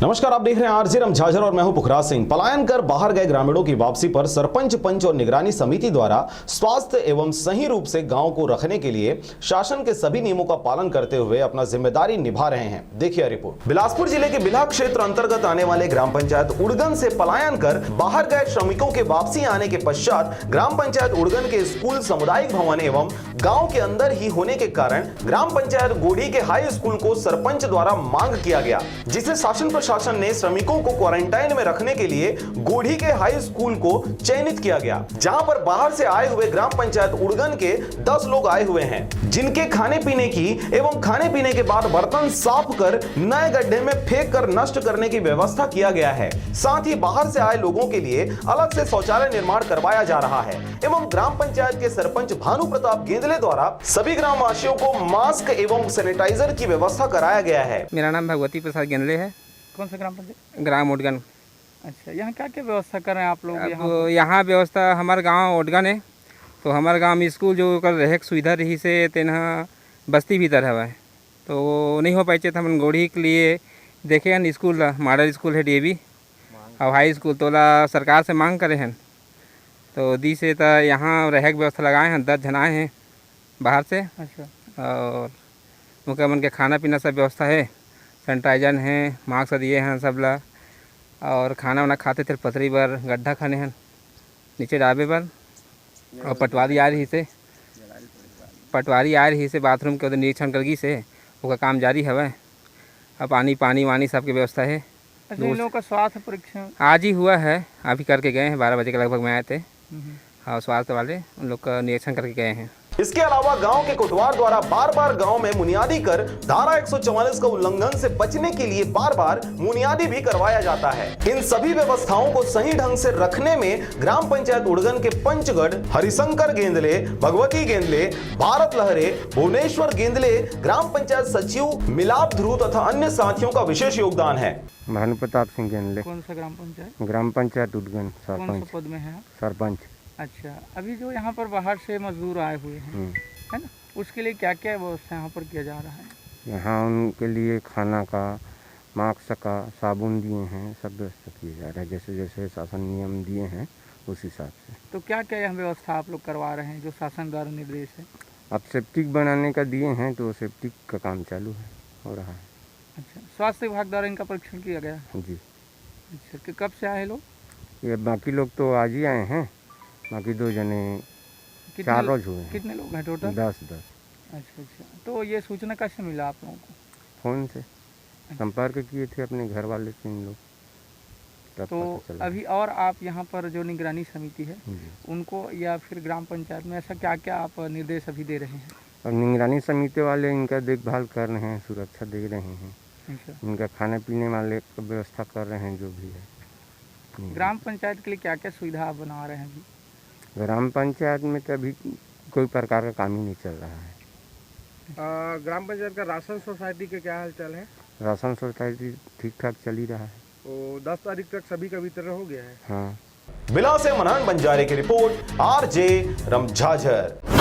नमस्कार, आप देख रहे हैं आरजे रमझाझर और मैं हूं पुखराज सिंह। पलायन कर बाहर गए ग्रामीणों की वापसी पर सरपंच, पंच और निगरानी समिति द्वारा स्वास्थ्य एवं सही रूप से गांव को रखने के लिए शासन के सभी नियमों का पालन करते हुए अपना जिम्मेदारी निभा रहे हैं। देखिए रिपोर्ट। बिलासपुर जिले के बिल्हा क्षेत्र अंतर्गत आने वाले ग्राम पंचायत उड़गन से पलायन कर बाहर गए श्रमिकों के वापसी आने के पश्चात ग्राम पंचायत उड़गन के स्कूल, सामुदायिक भवन एवं गाँव के अंदर ही होने के कारण ग्राम पंचायत गोढ़ी के हाई स्कूल को सरपंच द्वारा मांग किया गया, जिसे शासन प्रशासन ने श्रमिकों को क्वारंटाइन में रखने के लिए गोढ़ी के हाई स्कूल को चयनित किया गया, जहां पर बाहर से आए हुए ग्राम पंचायत उड़गन के 10 लोग आए हुए हैं, जिनके खाने पीने की एवं खाने पीने के बाद बर्तन साफ कर नए गड्ढे में फेंक कर नष्ट करने की व्यवस्था किया गया है। साथ ही बाहर से आए लोगों के लिए अलग से शौचालय निर्माण करवाया जा रहा है एवं ग्राम पंचायत के सरपंच भानु प्रताप गेंदले द्वारा सभी ग्रामवासियों को मास्क एवं सैनिटाइजर की व्यवस्था कराया गया है। मेरा नाम भगवती प्रसाद गेंदले है। कौन सा ग्राम पंचायत? ग्राम उड़गन। अच्छा, यहाँ क्या क्या व्यवस्था कर रहे हैं आप लोग? अब यहाँ व्यवस्था हमारे गांव उड़गन है, तो हमारे गांव में स्कूल जो कर रहे सुविधा रही से तेना बस्ती भीतर है, तो वो नहीं हो पाए थे। हम गोढ़ी के लिए देखे हैं स्कूल, मॉडल स्कूल है DAV और हाई स्कूल, तो सरकार से मांग करे हैं, तो दी से तो यहाँ रह व्यवस्था लगाए हैं। 10 जन आए हैं बाहर से। अच्छा। और उनका मन के खाना पीना सब व्यवस्था है, सैनिटाइजर हैं, मास्क दिए हैं सब ला, और खाना वाना खाते थे पथरी पर गड्ढा खाने हैं नीचे ढाबे पर। और पटवारी आ रही से बाथरूम के उधर निरीक्षण करगी से उसका काम जारी है। अब पानी वानी सबकी व्यवस्था है। अच्छा, इन लोगों का स्वास्थ्य परीक्षण आज ही हुआ है, अभी करके गए हैं। 12 बजे के लगभग में आए थे और स्वास्थ्य वाले उन लोग का निरीक्षण करके गए हैं। इसके अलावा गांव के कोटवार द्वारा बार बार गांव में मुनियादी कर धारा 144 का उल्लंघन से बचने के लिए बार बार मुनियादी भी करवाया जाता है। इन सभी व्यवस्थाओं को सही ढंग से रखने में ग्राम पंचायत उड़गन के पंचगढ़ हरिशंकर गेंदले, भगवती गेंदले, भारत लहरे, भुवनेश्वर गेंदले, ग्राम पंचायत सचिव मिलाप ध्रुव तथा अन्य साथियों का विशेष योगदान है। भानु प्रताप सिंह गेंदले। कौन सा ग्राम पंचायत? ग्राम पंचायत उड़गन कौन सरपंच। सा पद में है? सरपंच। अच्छा, अभी जो यहाँ पर बाहर से मजदूर आए हुए हैं, है ना, उसके लिए क्या क्या व्यवस्था यहाँ पर किया जा रहा है? यहाँ उनके लिए खाना का, मास्क का, साबुन दिए हैं, सब व्यवस्था किया जा रहा है जैसे जैसे शासन नियम दिए हैं उस हिसाब से। तो क्या क्या यहाँ व्यवस्था आप लोग करवा रहे हैं जो शासन द्वारा निर्देश है? अब सेप्टिक बनाने का दिए हैं तो सेप्टिक का काम चालू है, हो रहा है। अच्छा, स्वास्थ्य विभाग द्वारा इनका परीक्षण किया गया? जी। अच्छा, कि कब से आए लोग? ये बाकी लोग तो आज ही आए हैं, बाकी 2 जने 4 रोज हुए हैं। कितने लोग हैं टोटल? 10। अच्छा। तो ये सूचना कैसे मिला आप लोगों को? फ़ोन से संपर्क किए थे अपने घर वाले से इन लोग, तब तो पता चला। अभी और आप यहाँ पर जो निगरानी समिति है उनको या फिर ग्राम पंचायत में ऐसा क्या क्या आप निर्देश अभी दे रहे हैं? और निगरानी समिति वाले इनका देखभाल कर रहे हैं, सुरक्षा दे रहे हैं, अच्छा। इनका खाने पीने वाले का व्यवस्था कर रहे हैं जो भी है। ग्राम पंचायत के लिए क्या क्या सुविधा आप बना रहे हैं अभी? ग्राम पंचायत में तो अभी कोई प्रकार का काम ही नहीं चल रहा है। ग्राम पंचायत का राशन सोसाइटी के क्या हालचाल है? राशन सोसाइटी ठीक ठाक चल ही रहा है। तो 10 तारीख तक सभी का वितरण हो गया है। हाँ। बिला से मनन बंजारे की रिपोर्ट, आरजे रमझाझर।